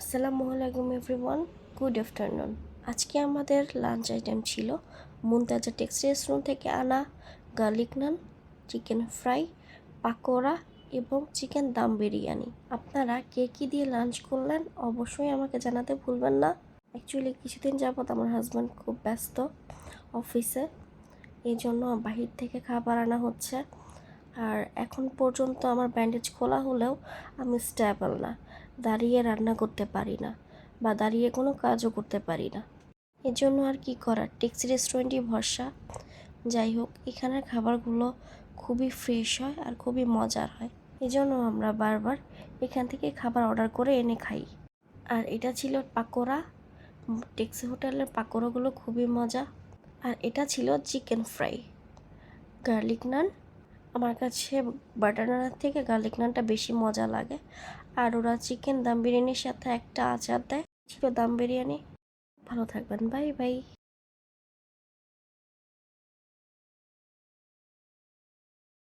আসসালামু আলাইকুম everyone, good afternoon. আজকে আমাদের লাঞ্চ আইটেম ছিল মুমতাজা টেক্স রেস্টুরেন্ট থেকে আনা গার্লিক নান, চিকেন ফ্রাই, পাকোড়া এবং চিকেন দাম বিরিয়ানি। আপনারা কে কী দিয়ে লাঞ্চ করলেন অবশ্যই আমাকে জানাতে ভুলবেন না। অ্যাকচুয়ালি কিছুদিন যাবৎ আমার হাজব্যান্ড খুব ব্যস্ত অফিসে, এই জন্য বাহির থেকে খাবার আনা হচ্ছে। আর এখন পর্যন্ত আমার ব্যান্ডেজ খোলা হলেও আমি স্টেবল না, দাঁড়িয়ে রান্না করতে পারি না বা দাঁড়িয়ে কোনো কাজও করতে পারি না। এর জন্য আর কি করার, টেক্সি রেস্টুরেন্টই ভরসা। যাই হোক, এখানের খাবারগুলো খুবই ফ্রেশ হয় আর খুবই মজার হয়, এই জন্য আমরা বারবার এখান থেকে খাবার অর্ডার করে এনে খাই। আর এটা ছিল পাকোড়া, টেক্সি হোটেলের পাকোড়াগুলো খুবই মজা। আর এটা ছিল চিকেন ফ্রাই। গার্লিক নান, আমার কাছে বাটার নানের থেকে গার্লিক নানটা বেশি মজা লাগে। আর ওরা চিকেন দম বিরিয়ানির সাথে একটা আচার দেয়, ছিল দম বিরিয়ানি। ভালো থাকবেন, বাই বাই।